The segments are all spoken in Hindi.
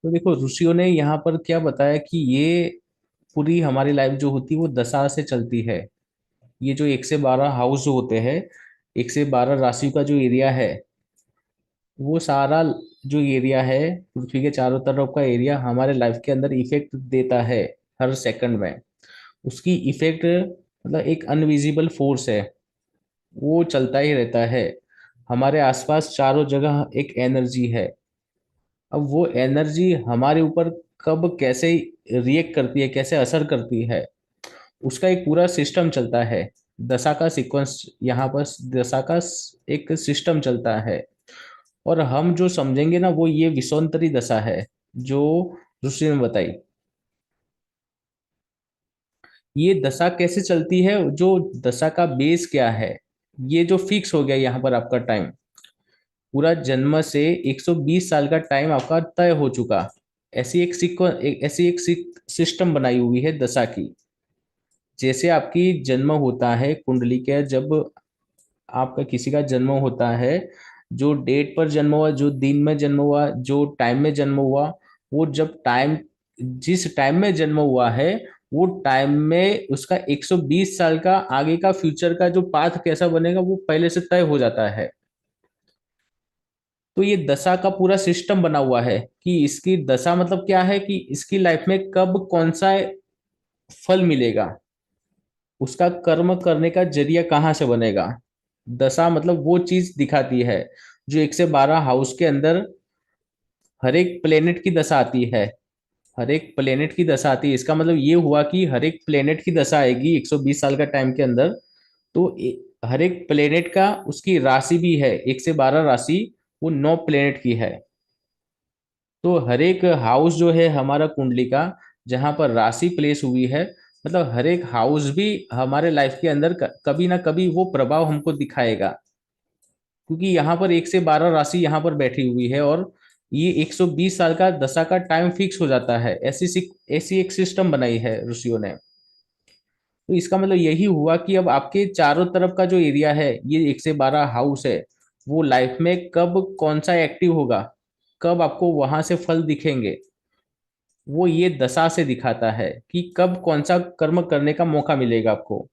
तो देखो ऋषियों ने यहाँ पर क्या बताया कि ये पूरी हमारी लाइफ जो होती है वो दशा से चलती है। ये जो 1 से 12 हाउस जो होते हैं, 1 से 12 राशि का जो एरिया है, वो सारा जो एरिया है पृथ्वी के चारों तरफ का एरिया हमारे लाइफ के अंदर इफेक्ट देता है हर सेकंड में। उसकी इफेक्ट मतलब एक अनविजिबल फोर्स है, वो चलता ही रहता है। हमारे आसपास चारों जगह एक एनर्जी है। अब वो एनर्जी हमारे ऊपर कब कैसे रिएक्ट करती है, कैसे असर करती है, उसका एक पूरा सिस्टम चलता है। दशा का सीक्वेंस यहाँ पर, दशा का एक सिस्टम चलता है। और हम जो समझेंगे ना, वो ये विषांतरी दशा है जो ऋषि ने बताई। ये दशा कैसे चलती है, जो दशा का बेस क्या है, ये जो फिक्स हो गया यहाँ पर आपका टाइम, पूरा जन्म से 120 साल का टाइम आपका तय हो चुका। ऐसी एक ऐसी एक सिस्टम बनाई हुई है दशा की। जैसे आपकी जन्म होता है कुंडली के, जब आपका किसी का जन्म होता है, जो डेट पर जन्म हुआ, जो दिन में जन्म हुआ, जो टाइम में जन्म हुआ, वो जब टाइम, जिस टाइम में जन्म हुआ है, वो टाइम में उसका 120 साल का आगे का फ्यूचर का जो पाथ कैसा बनेगा वो पहले से तय हो जाता है। तो ये दशा का पूरा सिस्टम बना हुआ है कि इसकी दशा मतलब क्या है, कि इसकी लाइफ में कब कौन सा फल मिलेगा, उसका कर्म करने का जरिया कहाँ से बनेगा। दशा मतलब वो चीज दिखाती है जो 1 से 12 हाउस के अंदर हर एक प्लेनेट की दशा आती है। हर एक प्लेनेट की दशा आती है, इसका मतलब ये हुआ कि हर एक प्लेनेट की दशा आएगी 120 साल का टाइम के अंदर। तो हर एक प्लेनेट का उसकी राशि भी है, 1 से 12 राशि, वो 9 प्लेनेट की है। तो हर एक हाउस जो है हमारा कुंडली का, जहां पर राशि प्लेस हुई है, मतलब हर एक हाउस भी हमारे लाइफ के अंदर कभी ना कभी वो प्रभाव हमको दिखाएगा। क्योंकि यहाँ पर 1 से 12 राशि यहाँ पर बैठी हुई है, और ये 120 साल का दशा का टाइम फिक्स हो जाता है। ऐसी एक सिस्टम बनाई है ऋषियों ने। तो इसका मतलब यही हुआ कि अब आपके चारों तरफ का जो एरिया है, ये 1 से 12 हाउस है, वो लाइफ में कब कौन सा एक्टिव होगा, कब आपको वहां से फल दिखेंगे, वो ये दशा से दिखाता है कि कब कौन सा कर्म करने का मौका मिलेगा आपको,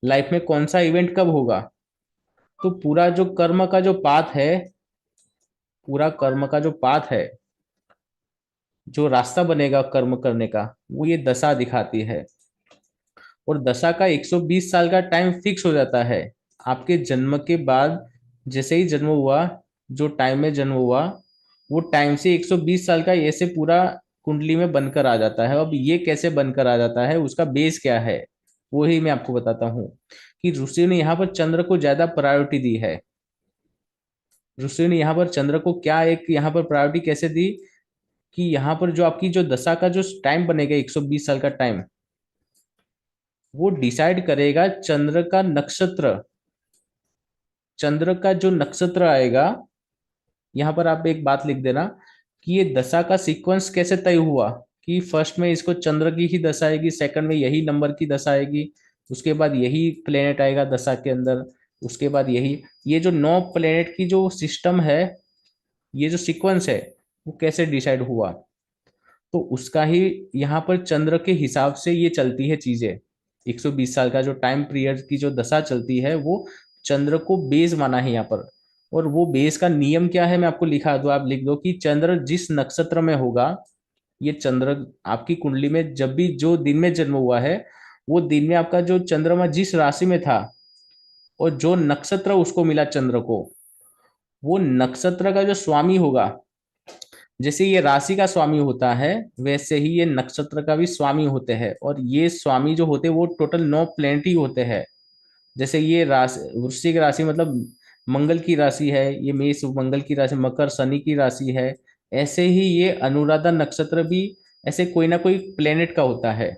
लाइफ में कौन सा इवेंट कब होगा। तो पूरा जो कर्म का जो पाथ है, पूरा कर्म का जो पाथ है, जो रास्ता बनेगा कर्म करने का, वो ये दशा दिखाती है। और दशा का 120 साल का टाइम फिक्स हो जाता है आपके जन्म के बाद। जैसे ही जन्म हुआ, जो टाइम में जन्म हुआ, वो टाइम से 120 साल का ऐसे पूरा कुंडली में बनकर आ जाता है। अब ये कैसे बनकर आ जाता है, उसका बेस क्या है, वो ही मैं आपको बताता हूँ। कि ऋषि ने यहाँ पर चंद्र को ज्यादा प्रायोरिटी दी है। ऋषि ने यहाँ पर चंद्र को क्या, एक यहाँ पर प्रायोरिटी कैसे दी, कि यहाँ पर जो आपकी जो दशा का जो टाइम बनेगा 120 साल का टाइम, वो डिसाइड करेगा चंद्र का नक्षत्र। चंद्र का जो नक्षत्र आएगा, यहाँ पर आप एक बात लिख देना कि ये दशा का सीक्वेंस कैसे तय हुआ। कि फर्स्ट में इसको चंद्र की ही दशा आएगी, सेकंड में यही नंबर की दशा आएगी, उसके बाद यही प्लेनेट आएगा दशा के अंदर, उसके बाद यही। ये जो 9 प्लेनेट की जो सिस्टम है, ये जो सीक्वेंस है, वो कैसे डिसाइड हुआ, तो उसका ही यहाँ पर चंद्र के हिसाब से ये चलती है चीजें। 120 साल का जो टाइम पीरियड की जो दशा चलती है, वो चंद्र को बेस माना है यहाँ पर। और वो बेस का नियम क्या है, मैं आपको लिखा दूं, आप लिख दो कि चंद्र जिस नक्षत्र में होगा, ये चंद्र आपकी कुंडली में जब भी जो दिन में जन्म हुआ है, वो दिन में आपका जो चंद्रमा जिस राशि में था, और जो नक्षत्र उसको मिला चंद्र को, वो नक्षत्र का जो स्वामी होगा, जैसे ये राशि का स्वामी होता है, वैसे ही ये नक्षत्र का भी स्वामी होते हैं। और ये स्वामी जो होते हैं वो टोटल 9 प्लेनेट ही होते हैं। जैसे ये राशि, वृश्चिक राशि मतलब मंगल की राशि है, ये मेष मंगल की राशि, मकर शनि की राशि है। ऐसे ही ये अनुराधा नक्षत्र भी ऐसे कोई ना कोई प्लेनेट का होता है।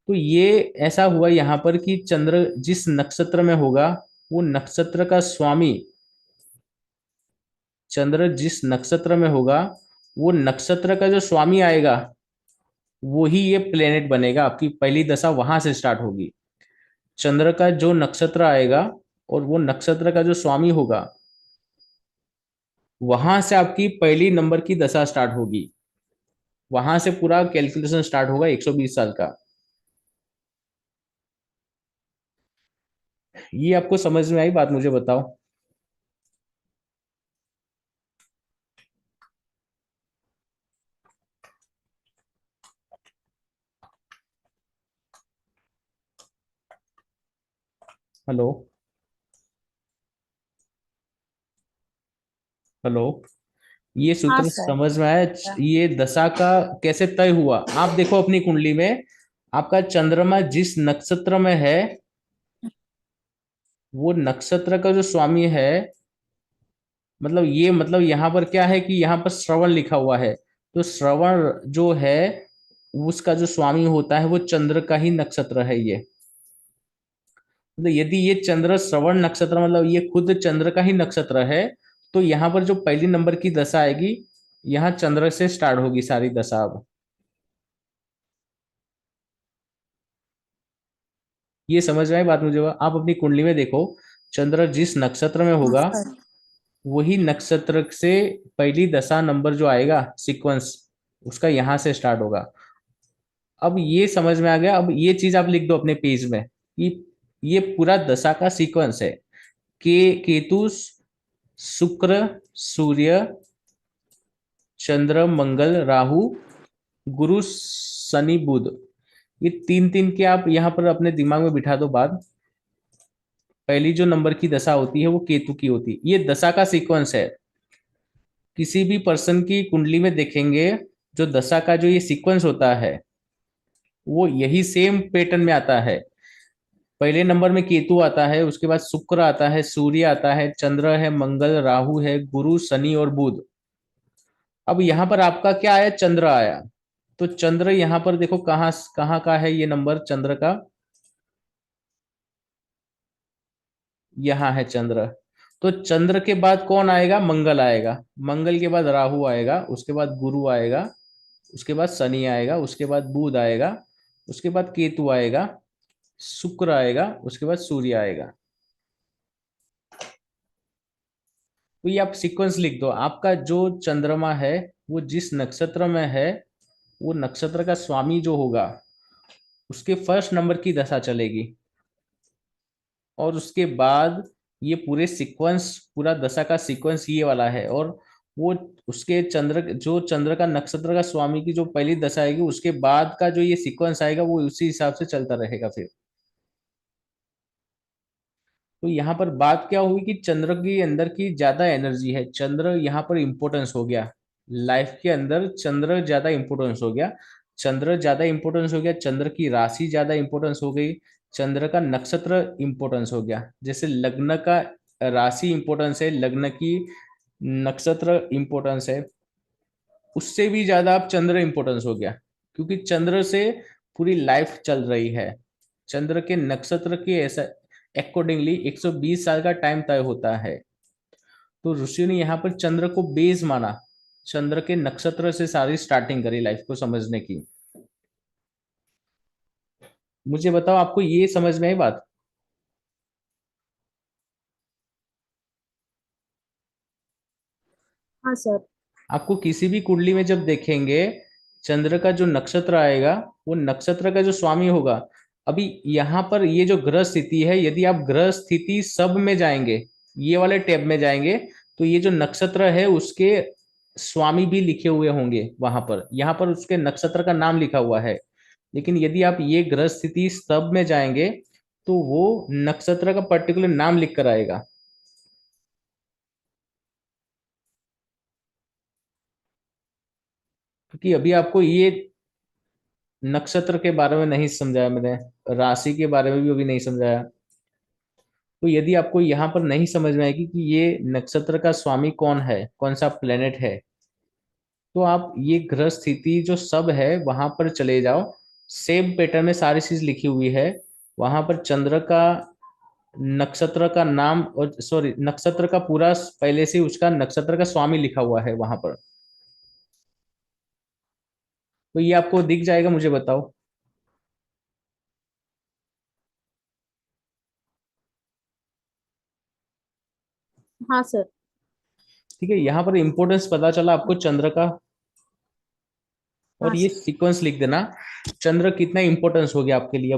तो ये ऐसा हुआ यहाँ पर कि चंद्र जिस नक्षत्र में होगा, वो नक्षत्र का स्वामी, चंद्र जिस नक्षत्र में होगा, वो नक्षत्र का जो स्वामी आएगा, वो ही ये प्लेनेट बनेगा। आपकी पहली दशा वहां से स्टार्ट होगी। चंद्र का जो नक्षत्र आएगा, और वो नक्षत्र का जो स्वामी होगा, वहां से आपकी पहली नंबर की दशा स्टार्ट होगी। वहां से पूरा कैलकुलेशन स्टार्ट होगा 120 साल का। ये आपको समझ में आई बात, मुझे बताओ। हेलो। हेलो। ये हाँ सूत्र सर। समझ में आया? ये दशा का कैसे तय हुआ, आप देखो अपनी कुंडली में, आपका चंद्रमा जिस नक्षत्र में है, वो नक्षत्र का जो स्वामी है, मतलब ये, मतलब यहाँ पर क्या है कि यहाँ पर श्रवण लिखा हुआ है, तो श्रवण जो है उसका जो स्वामी होता है वो चंद्र का ही नक्षत्र है ये। मतलब यदि ये चंद्र श्रवण नक्षत्र, मतलब ये खुद चंद्र का ही नक्षत्र है, तो यहाँ पर जो पहली नंबर की दशा आएगी, यहाँ चंद्र से स्टार्ट होगी सारी दशा अब। ये समझ में आई बात मुझे? आप अपनी कुंडली में देखो, चंद्र जिस नक्षत्र में हाँ होगा, सर। वही नक्षत्र से पहली दशा नंबर जो आएगा सीक्वेंस, उसका यहां से स्टार्ट होगा। अब ये समझ में आ गया? अब ये चीज आप लिख दो अपने पेज में कि ये पूरा दशा का सीक्वेंस है। केतु, शुक्र, सूर्य, चंद्र, मंगल, राहु, गुरु, शनि, बुध, ये तीन तीन के आप यहाँ पर अपने दिमाग में बिठा दो बात। पहली जो नंबर की दशा होती है वो केतु की होती है। ये दशा का सीक्वेंस है। किसी भी पर्सन की कुंडली में देखेंगे, जो दशा का जो ये सीक्वेंस होता है, वो यही सेम पैटर्न में आता है। पहले नंबर में केतु आता है, उसके बाद शुक्र आता है, सूर्य आता है, चंद्र है, मंगल, राहु है, गुरु, शनि और बुध। अब यहाँ पर आपका क्या आया? चंद्र आया। तो चंद्र यहाँ पर देखो कहाँ कहाँ का है ये नंबर चंद्र का? यहाँ है चंद्र। तो चंद्र के बाद कौन आएगा? मंगल आएगा। मंगल के बाद राहु आएगा, उसके बाद गुरु आएगा, उसके बाद शनि आएगा, उसके बाद बुध आएगा, उसके बाद केतु आएगा, शुक्र आएगा, उसके बाद सूर्य आएगा। तो ये आप सीक्वेंस लिख दो। आपका जो चंद्रमा है वो जिस नक्षत्र में है, वो नक्षत्र का स्वामी जो होगा, उसके फर्स्ट नंबर की दशा चलेगी। और उसके बाद ये पूरे सीक्वेंस, पूरा दशा का सीक्वेंस ये वाला है। और वो उसके चंद्र, जो चंद्र का नक्षत्र का स्वामी की जो पहली दशा आएगी, उसके बाद का जो ये सीक्वेंस आएगा वो उसी हिसाब से चलता रहेगा फिर। तो यहाँ पर बात क्या हुई कि चंद्र के अंदर की ज्यादा एनर्जी है, चंद्र यहाँ पर इंपॉर्टेंस हो गया। लाइफ के अंदर चंद्र ज्यादा इंपॉर्टेंस हो गया। चंद्र ज्यादा इंपॉर्टेंस हो गया, चंद्र की राशि ज्यादा इंपॉर्टेंस हो गई, चंद्र का नक्षत्र इंपॉर्टेंस हो गया। जैसे लग्न का राशि इंपॉर्टेंस है, लग्न की नक्षत्र इंपॉर्टेंस है, उससे भी ज्यादा अब चंद्र इंपॉर्टेंस हो गया। क्योंकि चंद्र से पूरी लाइफ चल रही है। चंद्र के नक्षत्र के ऐसा अकॉर्डिंगली 120 साल का टाइम तय होता है। तो ऋषि ने यहाँ पर चंद्र को बेस माना, चंद्र के नक्षत्र से सारी स्टार्टिंग करी लाइफ को समझने की। मुझे बताओ, आपको ये समझ में आई बात? हाँ सर। आपको किसी भी कुंडली में जब देखेंगे, चंद्र का जो नक्षत्र आएगा, वो नक्षत्र का जो स्वामी होगा। अभी यहाँ पर ये जो ग्रह स्थिति है, यदि आप ग्रह स्थिति सब में जाएंगे, ये वाले टैब में जाएंगे, तो ये जो नक्षत्र है उसके स्वामी भी लिखे हुए होंगे वहां पर, यहाँ पर उसके नक्षत्र का नाम लिखा हुआ है। लेकिन यदि आप ये ग्रह स्थिति सब में जाएंगे, तो वो नक्षत्र का पर्टिकुलर नाम लिख कर आएगा। क्योंकि अभी आपको ये नक्षत्र के बारे में नहीं समझाया मैंने, राशि के बारे में भी अभी नहीं समझाया। तो यदि आपको यहाँ पर नहीं समझ में आएगी कि ये नक्षत्र का स्वामी कौन है, कौन सा प्लेनेट है, तो आप ये ग्रह स्थिति जो सब है वहां पर चले जाओ। सेम पैटर्न में सारी चीज लिखी हुई है। वहां पर चंद्र का नक्षत्र का नाम, और सॉरी, नक्षत्र का पूरा पहले से उसका नक्षत्र का स्वामी लिखा हुआ है वहां पर। तो ये आपको दिख जाएगा, मुझे बताओ। हाँ सर। ठीक है, यहाँ पर इंपॉर्टेंस पता चला आपको चंद्र का। हाँ और ये सर। सीक्वेंस लिख देना, चंद्र कितना इंपॉर्टेंस हो गया आपके लिए अब।